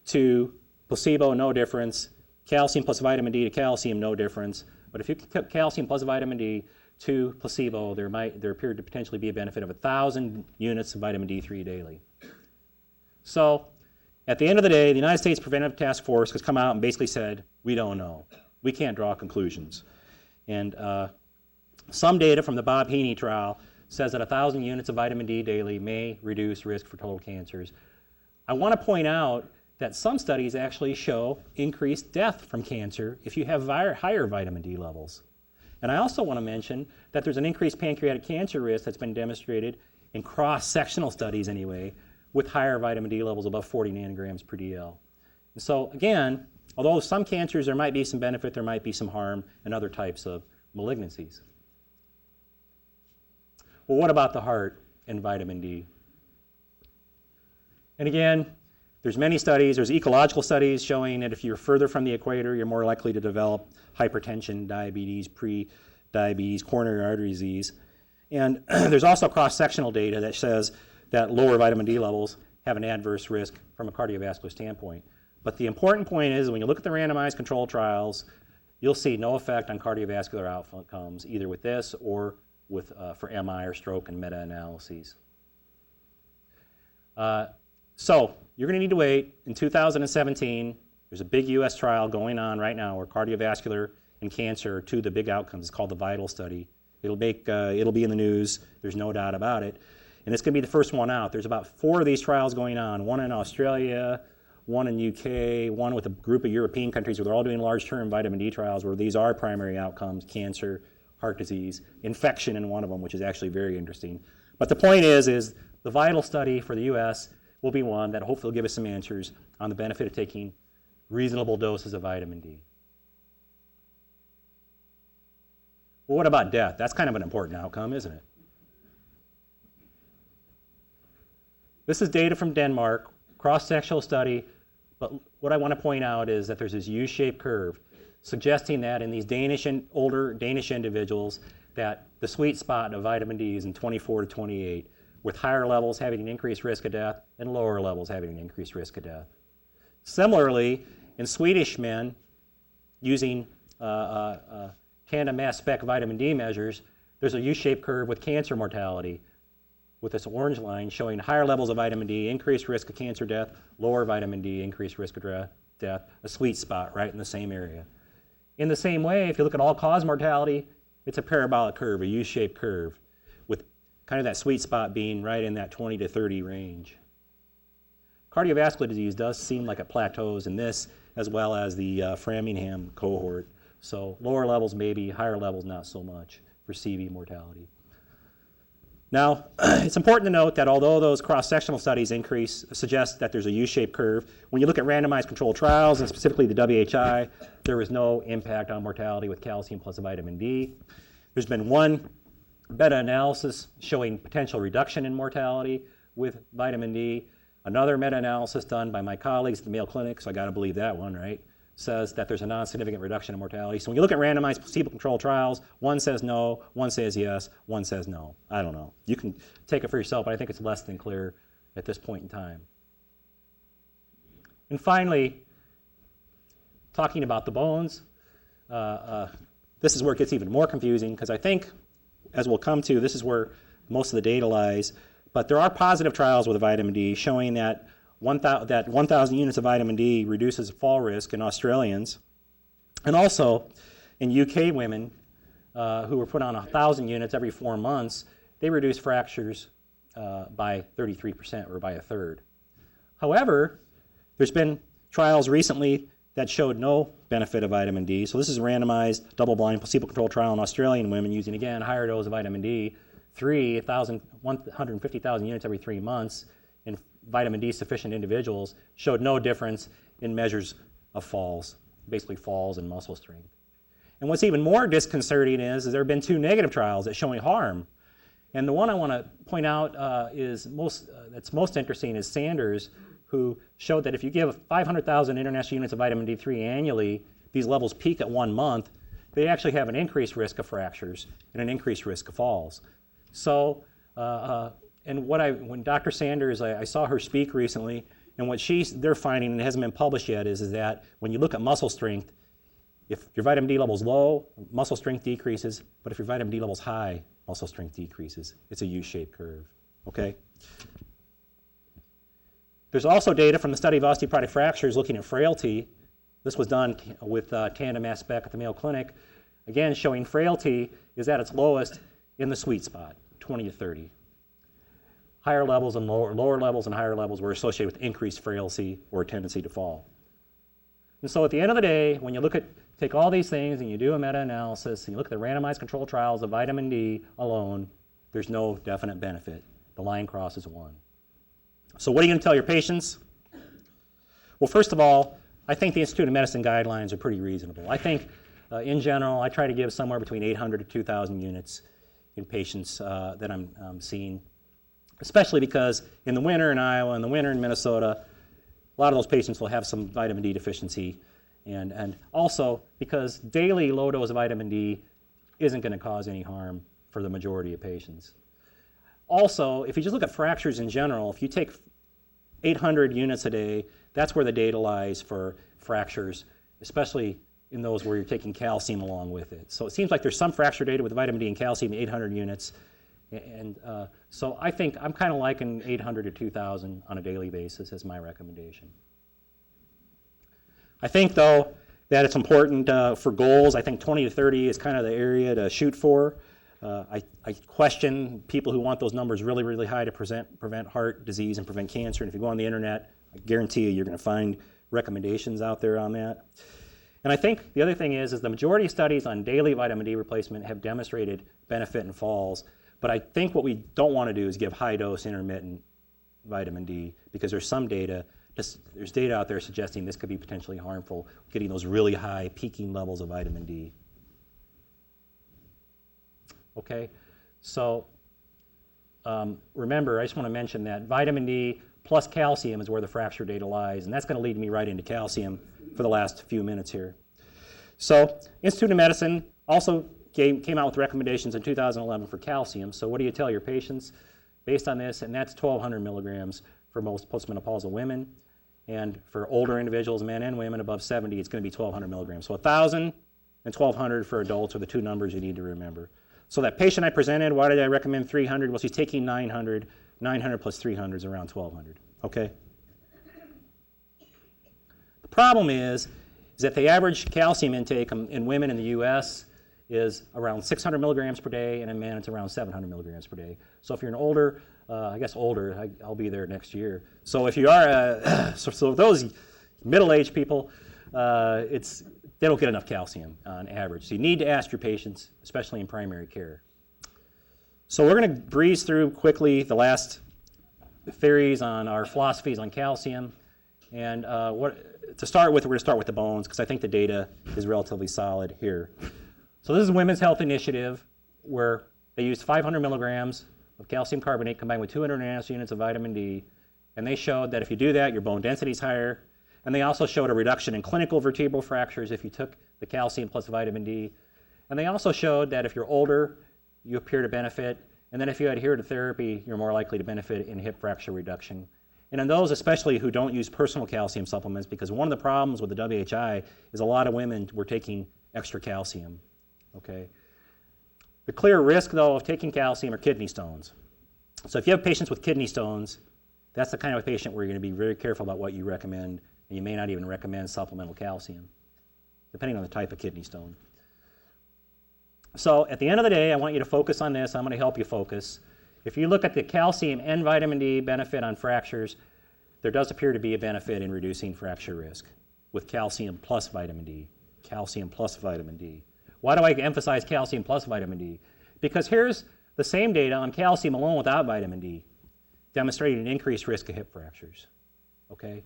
to placebo, no difference. Calcium plus vitamin D to calcium, no difference. But if you took calcium plus vitamin D to placebo, there appeared to potentially be a benefit of 1,000 units of vitamin D3 daily. So at the end of the day, the United States Preventive Task Force has come out and basically said, we don't know. We can't draw conclusions. And some data from the Bob Heaney trial says that 1,000 units of vitamin D daily may reduce risk for total cancers. I want to point out that some studies actually show increased death from cancer if you have higher vitamin D levels. And I also want to mention that there's an increased pancreatic cancer risk that's been demonstrated in cross-sectional studies anyway, with higher vitamin D levels above 40 nanograms per DL. And so again, although some cancers there might be some benefit, there might be some harm in other types of malignancies. Well, what about the heart and vitamin D? And again, there's many studies. There's ecological studies showing that if you're further from the equator, you're more likely to develop hypertension, diabetes, pre-diabetes, coronary artery disease. And there's also cross-sectional data that says that lower vitamin D levels have an adverse risk from a cardiovascular standpoint. But the important point is when you look at the randomized controlled trials, you'll see no effect on cardiovascular outcomes, either with this or with, for MI or stroke and meta-analyses. So you're going to need to wait. In 2017, there's a big U.S. trial going on right now where cardiovascular and cancer are 2 of the big outcomes. It's called the VITAL study. It'll be in the news. There's no doubt about it. And it's going to be the first one out. There's about 4 of these trials going on, one in Australia, one in UK, one with a group of European countries where they're all doing large-term vitamin D trials where these are primary outcomes, cancer, heart disease, infection in one of them, which is actually very interesting. But the point is the VITAL study for the U.S. will be one that hopefully will give us some answers on the benefit of taking reasonable doses of vitamin D. Well, what about death? That's kind of an important outcome, isn't it? This is data from Denmark, cross-sectional study, but what I want to point out is that there's this U-shaped curve suggesting that in these older Danish individuals that the sweet spot of vitamin D is in 24 to 28, with higher levels having an increased risk of death and lower levels having an increased risk of death. Similarly, in Swedish men using tandem mass spec vitamin D measures, there's a U-shaped curve with cancer mortality, with this orange line showing higher levels of vitamin D, increased risk of cancer death, lower vitamin D, increased risk of death, a sweet spot right in the same area. In the same way, if you look at all-cause mortality, it's a parabolic curve, a U-shaped curve, with kind of that sweet spot being right in that 20 to 30 range. Cardiovascular disease does seem like it plateaus in this, as well as the Framingham cohort. So lower levels maybe, higher levels not so much for CV mortality. Now, it's important to note that although those cross-sectional studies suggest that there's a U-shaped curve, when you look at randomized controlled trials, and specifically the WHI, there was no impact on mortality with calcium plus vitamin D. There's been one meta-analysis showing potential reduction in mortality with vitamin D. Another meta-analysis done by my colleagues at the Mayo Clinic, so I got to believe that one, right, says that there's a non-significant reduction in mortality. So when you look at randomized placebo-controlled trials, one says no, one says yes, one says no. I don't know. You can take it for yourself, but I think it's less than clear at this point in time. And finally, talking about the bones, this is where it gets even more confusing because I think, as we'll come to, this is where most of the data lies. But there are positive trials with vitamin D showing that 1,000 units of vitamin D reduces fall risk in Australians. And also, in UK women who were put on 1,000 units every 4 months, they reduced fractures by 33% or by a third. However, there's been trials recently that showed no benefit of vitamin D. So this is a randomized, double-blind, placebo-controlled trial in Australian women using, again, higher dose of vitamin D, 150,000 units every 3 months in vitamin D sufficient individuals, showed no difference in measures of falls, basically falls and muscle strength. And what's even more disconcerting is there have been 2 negative trials that showing harm. And the one I want to point out that's most interesting is Sanders, who showed that if you give 500,000 international units of vitamin D3 annually, these levels peak at 1 month, they actually have an increased risk of fractures and an increased risk of falls. So, when Dr. Sanders, I saw her speak recently, and what they're finding, and it hasn't been published yet, is that when you look at muscle strength, if your vitamin D level is low, muscle strength decreases, but if your vitamin D level is high, muscle strength decreases. It's a U-shaped curve, okay? There's also data from the study of osteoporotic fractures looking at frailty. This was done with tandem mass spec at the Mayo Clinic. Again, showing frailty is at its lowest in the sweet spot, 20 to 30. Higher levels and lower levels and higher levels were associated with increased frailty or a tendency to fall. And so at the end of the day, when you take all these things and you do a meta-analysis and you look at the randomized controlled trials of vitamin D alone, there's no definite benefit. The line crosses 1. So what are you going to tell your patients? Well, first of all, I think the Institute of Medicine guidelines are pretty reasonable. I think, in general, I try to give somewhere between 800 to 2,000 units in patients that I'm seeing, especially because in the winter in Iowa, in the winter in Minnesota, a lot of those patients will have some vitamin D deficiency. And also because daily low dose of vitamin D isn't going to cause any harm for the majority of patients. Also, if you just look at fractures in general, if you take 800 units a day, that's where the data lies for fractures, especially in those where you're taking calcium along with it. So it seems like there's some fracture data with vitamin D and calcium, 800 units. And so I think I'm kind of liking 800 to 2,000 on a daily basis as my recommendation. I think, though, that it's important for goals. I think 20 to 30 is kind of the area to shoot for. I question people who want those numbers really, really high to prevent heart disease and prevent cancer. And if you go on the internet, I guarantee you're going to find recommendations out there on that. And I think the other thing is the majority of studies on daily vitamin D replacement have demonstrated benefit in falls. But I think what we don't want to do is give high-dose intermittent vitamin D because there's some data. There's data out there suggesting this could be potentially harmful, getting those really high peaking levels of vitamin D. Okay, so remember, I just want to mention that vitamin D plus calcium is where the fracture data lies, and that's going to lead me right into calcium for the last few minutes here. So Institute of Medicine also came out with recommendations in 2011 for calcium. So what do you tell your patients based on this? And that's 1,200 milligrams for most postmenopausal women. And for older individuals, men and women above 70, it's going to be 1,200 milligrams. So 1,000 and 1,200 for adults are the 2 numbers you need to remember. So that patient I presented, why did I recommend 300? Well, she's taking 900. 900 plus 300 is around 1,200, okay? The problem is that the average calcium intake in women in the U.S. is around 600 milligrams per day, and in men it's around 700 milligrams per day. So if you're an older, I'll be there next year. So if you are, so those middle-aged people, they don't get enough calcium on average. So you need to ask your patients, especially in primary care. So we're going to breeze through quickly the last theories on our philosophies on calcium. And to start with, we're going to start with the bones because I think the data is relatively solid here. So this is Women's Health Initiative where they used 500 milligrams of calcium carbonate combined with 200 nanounce units of vitamin D. And they showed that if you do that, your bone density is higher. And they also showed a reduction in clinical vertebral fractures if you took the calcium plus vitamin D. And they also showed that if you're older, you appear to benefit. And then if you adhere to therapy, you're more likely to benefit in hip fracture reduction. And in those especially who don't use personal calcium supplements, because one of the problems with the WHI is a lot of women were taking extra calcium. Okay. The clear risk, though, of taking calcium are kidney stones. So if you have patients with kidney stones, that's the kind of patient where you're going to be very careful about what you recommend, and you may not even recommend supplemental calcium, depending on the type of kidney stone. So at the end of the day, I want you to focus on this. I'm going to help you focus. If you look at the calcium and vitamin D benefit on fractures, there does appear to be a benefit in reducing fracture risk. with calcium plus vitamin D. Calcium plus vitamin D. Why do I emphasize calcium plus vitamin D? Because here's the same data on calcium alone without vitamin D, demonstrating an increased risk of hip fractures. Okay?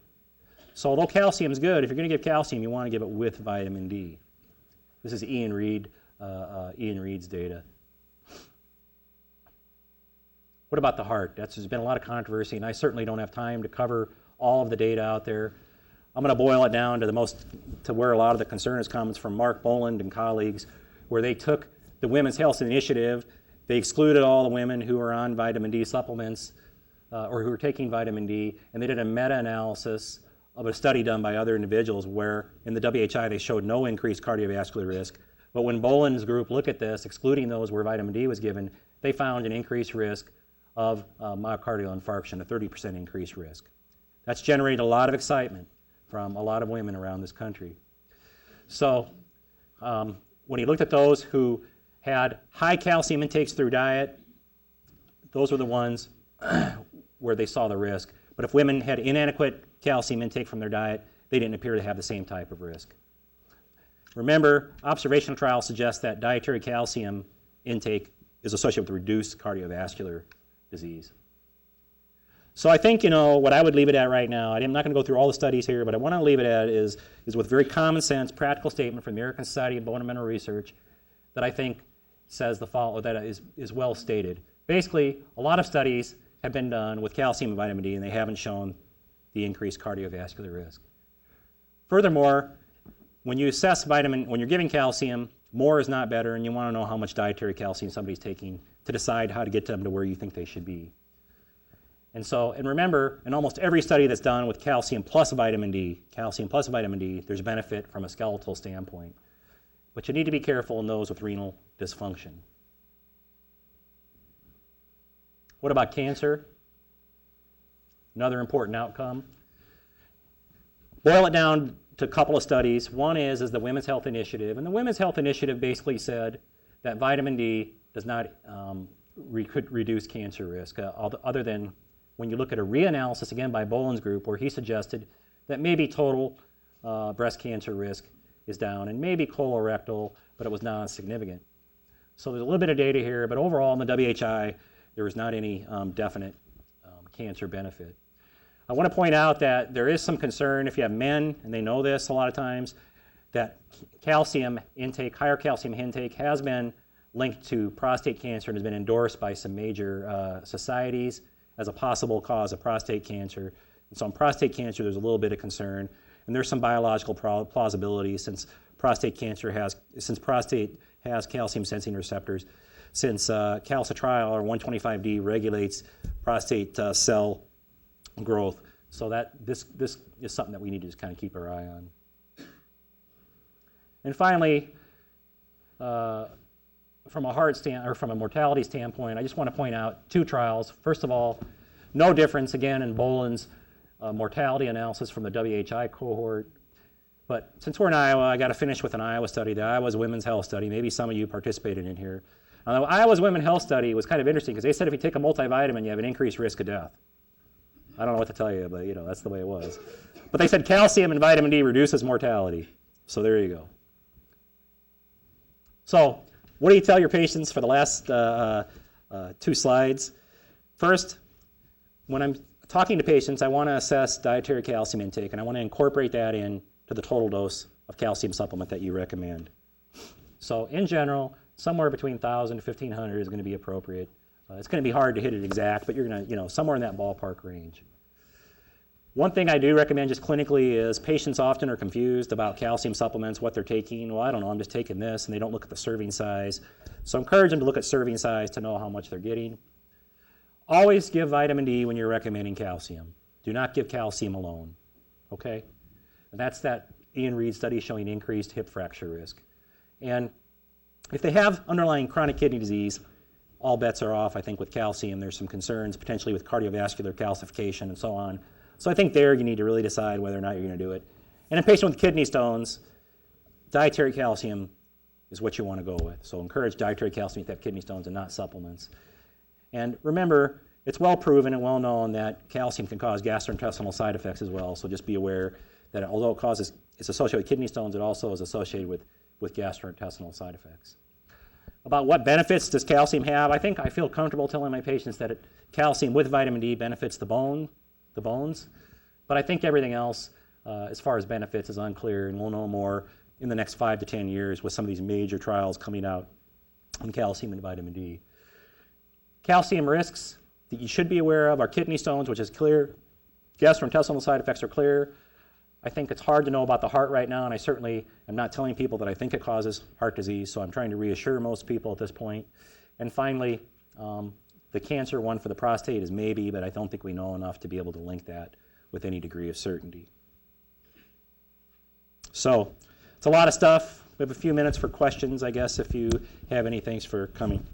So although calcium is good, if you're going to give calcium, you want to give it with vitamin D. This is Ian Reed's data. What about the heart? There's been a lot of controversy, and I certainly don't have time to cover all of the data out there. I'm going to boil it down to where a lot of the concern comes from Mark Boland and colleagues, where they took the Women's Health Initiative. They excluded all the women who were on vitamin D supplements or who were taking vitamin D, and they did a meta-analysis of a study done by other individuals where in the WHI they showed no increased cardiovascular risk. But when Boland's group looked at this, excluding those where vitamin D was given, they found an increased risk of myocardial infarction, a 30% increased risk. That's generated a lot of excitement from a lot of women around this country. So when he looked at those who had high calcium intakes through diet, those were the ones where they saw the risk. But if women had inadequate calcium intake from their diet, they didn't appear to have the same type of risk. Remember, observational trials suggest that dietary calcium intake is associated with reduced cardiovascular disease. So I think, what I would leave it at right now, I'm not going to go through all the studies here, but I want to leave it at is with very common sense, practical statement from the American Society of Bone and Mineral Research that I think says the following, that is well stated. Basically, a lot of studies have been done with calcium and vitamin D, and they haven't shown the increased cardiovascular risk. Furthermore, when you assess when you're giving calcium, more is not better, and you want to know how much dietary calcium somebody's taking to decide how to get them to where you think they should be. And remember, in almost every study that's done with calcium plus vitamin D, there's benefit from a skeletal standpoint. But you need to be careful in those with renal dysfunction. What about cancer? Another important outcome. Boil it down to a couple of studies. One is the Women's Health Initiative. And the Women's Health Initiative basically said that vitamin D does not reduce cancer risk, other than when you look at a reanalysis, again, by Boland's group, where he suggested that maybe total breast cancer risk is down, and maybe colorectal, but it was non-significant. So there's a little bit of data here, but overall in the WHI, there was not any definite cancer benefit. I want to point out that there is some concern, if you have men, and they know this a lot of times, that calcium intake, higher calcium intake, has been linked to prostate cancer and has been endorsed by some major societies as a possible cause of prostate cancer. And so in prostate cancer, there's a little bit of concern. And there's some biological plausibility since prostate has calcium sensing receptors, since calcitriol or 125D regulates prostate cell growth. So that this is something that we need to just kind of keep our eye on. And finally, from a mortality standpoint, I just want to point out two trials. First of all, no difference again in Boland's mortality analysis from the WHI cohort. But since we're in Iowa, I got to finish with an Iowa study, the Iowa's Women's Health Study. Maybe some of you participated in here. Now, the Iowa's Women's Health Study was kind of interesting because they said if you take a multivitamin, you have an increased risk of death. I don't know what to tell you, but that's the way it was. But they said calcium and vitamin D reduces mortality. So there you go. So what do you tell your patients for the last two slides? First, when I'm talking to patients, I want to assess dietary calcium intake, and I want to incorporate that in to the total dose of calcium supplement that you recommend. So in general, somewhere between 1,000 to 1,500 is going to be appropriate. It's going to be hard to hit it exact, but you're going to, somewhere in that ballpark range. One thing I do recommend just clinically is patients often are confused about calcium supplements, what they're taking. Well, I don't know, I'm just taking this, and they don't look at the serving size. So encourage them to look at serving size to know how much they're getting. Always give vitamin D when you're recommending calcium. Do not give calcium alone, okay? And that's that Ian Reed study showing increased hip fracture risk. And if they have underlying chronic kidney disease, all bets are off, I think, with calcium. There's some concerns potentially with cardiovascular calcification and so on. So I think there you need to really decide whether or not you're going to do it. And in patients with kidney stones, dietary calcium is what you want to go with. So encourage dietary calcium if they have kidney stones and not supplements. And remember, it's well proven and well known that calcium can cause gastrointestinal side effects as well. So just be aware that although it causes it's associated with kidney stones. It also is associated with gastrointestinal side effects. About what benefits does calcium have? I feel comfortable telling my patients that calcium with vitamin D benefits the bones, but I think everything else, as far as benefits, is unclear, and we'll know more in the next 5 to 10 years with some of these major trials coming out on calcium and vitamin D. Calcium risks that you should be aware of are kidney stones, which is clear. Gastrointestinal side effects are clear. I think it's hard to know about the heart right now, and I certainly am not telling people that I think it causes heart disease, so I'm trying to reassure most people at this point. And finally, the cancer one for the prostate is maybe, but I don't think we know enough to be able to link that with any degree of certainty. So it's a lot of stuff. We have a few minutes for questions, I guess, if you have any. Thanks for coming.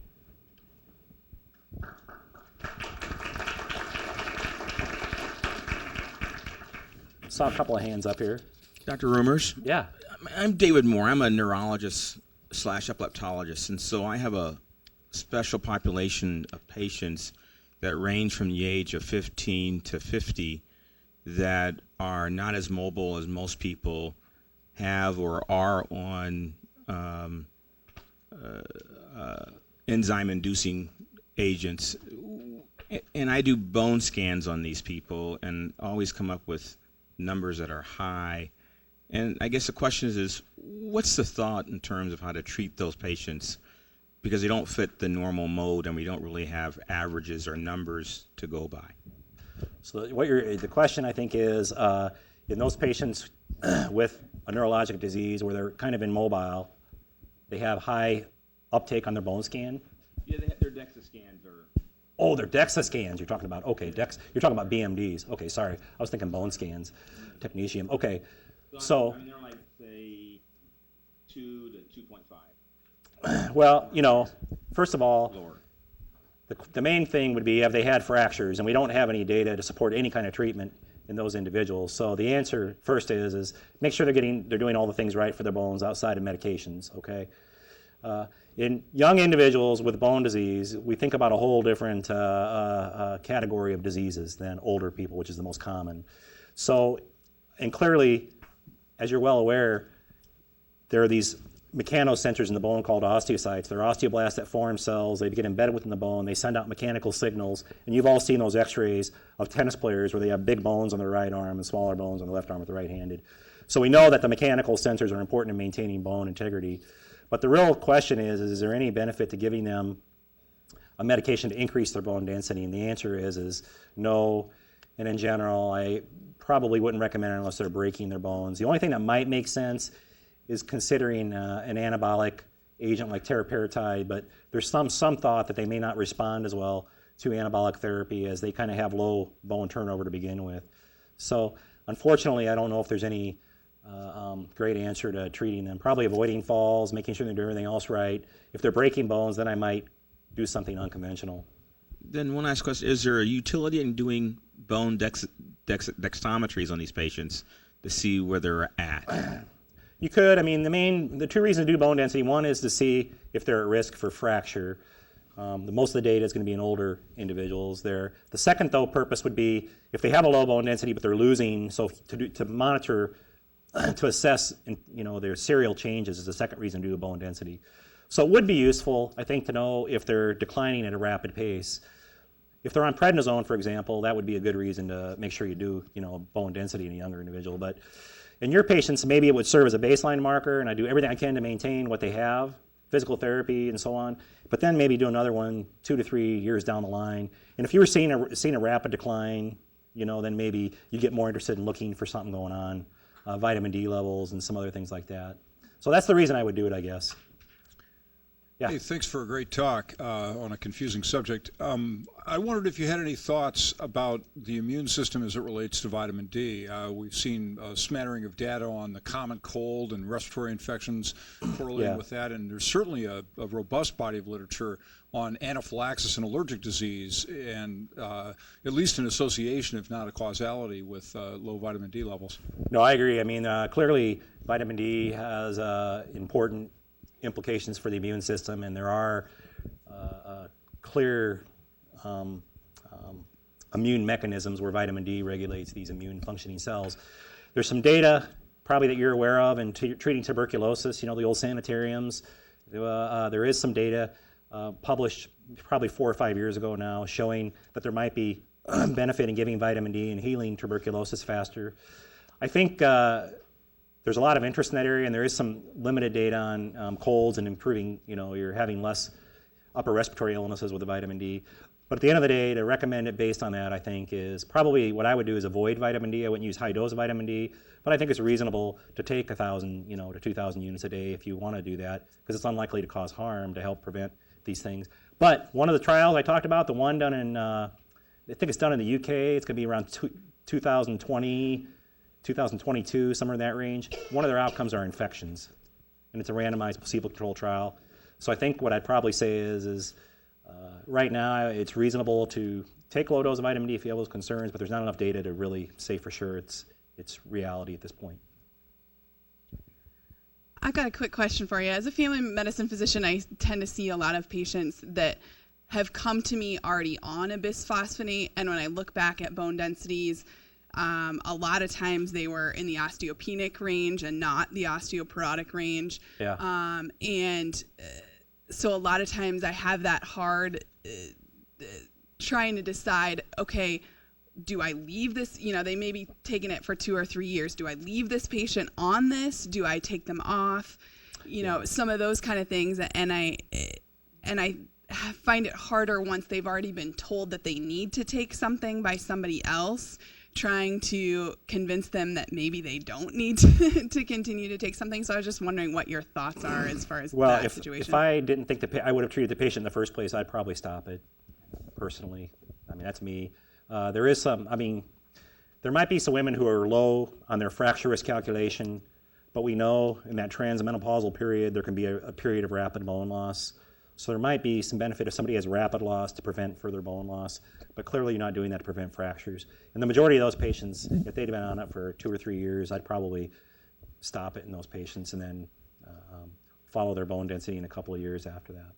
Saw a couple of hands up here. Dr. Wermers? Yeah. I'm David Moore. I'm a neurologist / epileptologist, and so I have a special population of patients that range from the age of 15 to 50 that are not as mobile as most people have or are on enzyme-inducing agents. And I do bone scans on these people and always come up with numbers that are high. And I guess the question is what's the thought in terms of how to treat those patients? Because they don't fit the normal mode and we don't really have averages or numbers to go by. So the question, I think, is in those patients with a neurologic disease where they're kind of immobile, they have high uptake on their bone scan? Yeah, their DEXA scans are... Oh, they're DEXA scans you're talking about. Okay, you're talking about BMDs. Okay, sorry. I was thinking bone scans, technetium. Okay, so... I mean, they're like, say, 2 to 2.5. Well, first of all, Lower. the main thing would be have they had fractures, and we don't have any data to support any kind of treatment in those individuals. So the answer first is make sure they're doing all the things right for their bones outside of medications, okay? In young individuals with bone disease, we think about a whole different category of diseases than older people, which is the most common. So, and clearly, as you're well aware, there are these mechanosensors in the bone called osteocytes. They're osteoblasts that form cells. They get embedded within the bone. They send out mechanical signals. And you've all seen those x-rays of tennis players where they have big bones on their right arm and smaller bones on the left arm with the right-handed. So we know that the mechanical sensors are important in maintaining bone integrity. But the real question is there any benefit to giving them a medication to increase their bone density? And the answer is no. And in general, I probably wouldn't recommend it unless they're breaking their bones. The only thing that might make sense is considering an anabolic agent like teriparatide, but there's some thought that they may not respond as well to anabolic therapy as they kind of have low bone turnover to begin with. So unfortunately, I don't know if there's any great answer to treating them. Probably avoiding falls, making sure they're doing everything else right. If they're breaking bones, then I might do something unconventional. Then one last question, is there a utility in doing bone dextometries on these patients to see where they're at? You could. I mean, the two reasons to do bone density, one is to see if they're at risk for fracture. Most of the data is going to be in older individuals there. The second, though, purpose would be if they have a low bone density but they're losing, so to monitor, to assess their serial changes is the second reason to do a bone density. So it would be useful, I think, to know if they're declining at a rapid pace. If they're on prednisone, for example, that would be a good reason to make sure you do bone density in a younger individual. But in your patients, maybe it would serve as a baseline marker, and I do everything I can to maintain what they have, physical therapy and so on, but then maybe do another one 2 to 3 years down the line. And if you were seeing a rapid decline, then maybe you get more interested in looking for something going on, vitamin D levels and some other things like that. So that's the reason I would do it, I guess. Yeah. Hey, thanks for a great talk on a confusing subject. I wondered if you had any thoughts about the immune system as it relates to vitamin D. We've seen a smattering of data on the common cold and respiratory infections correlating with that, and there's certainly a robust body of literature on anaphylaxis and allergic disease, and at least an association, if not a causality, with low vitamin D levels. No, I agree. I mean, clearly vitamin D has important implications for the immune system, and there are clear immune mechanisms where vitamin D regulates these immune functioning cells. There's some data probably that you're aware of in treating tuberculosis, the old sanitariums. There is some data published probably 4 or 5 years ago now showing that there might be benefit in giving vitamin D and healing tuberculosis faster. I think there's a lot of interest in that area, and there is some limited data on colds and improving, you're having less upper respiratory illnesses with the vitamin D. But at the end of the day, to recommend it based on that, I think, is probably what I would do is avoid vitamin D. I wouldn't use high dose of vitamin D, but I think it's reasonable to take 1,000, to 2,000 units a day if you want to do that, because it's unlikely to cause harm to help prevent these things. But one of the trials I talked about, the one done in, I think it's done in the UK, it's going to be around 2020, 2022, somewhere in that range. One of their outcomes are infections, and it's a randomized placebo-controlled trial. So I think what I'd probably say is right now it's reasonable to take low dose of vitamin D if you have those concerns, but there's not enough data to really say for sure it's reality at this point. I've got a quick question for you. As a family medicine physician, I tend to see a lot of patients that have come to me already on a bisphosphonate, and when I look back at bone densities, a lot of times they were in the osteopenic range and not the osteoporotic range. Yeah. So a lot of times I have that hard trying to decide, okay, do I leave this, they may be taking it for 2 or 3 years. Do I leave this patient on this? Do I take them off? Some of those kind of things. And I find it harder once they've already been told that they need to take something by somebody else, trying to convince them that maybe they don't need to continue to take something. So I was just wondering what your thoughts are as far as that situation. If I didn't think I would have treated the patient in the first place, I'd probably stop it, personally. That's me. There is there might be some women who are low on their fracture risk calculation, but we know in that transmenopausal period there can be a period of rapid bone loss. So there might be some benefit if somebody has rapid loss to prevent further bone loss, but clearly you're not doing that to prevent fractures. And the majority of those patients, if they'd been on it for 2 or 3 years, I'd probably stop it in those patients and then follow their bone density in a couple of years after that.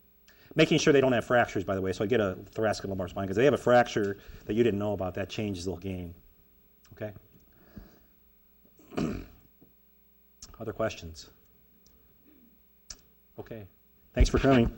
Making sure they don't have fractures, by the way, so I get a thoracic and lumbar spine, because they have a fracture that you didn't know about, that changes the whole game. Okay? Other questions? Okay. Thanks for coming.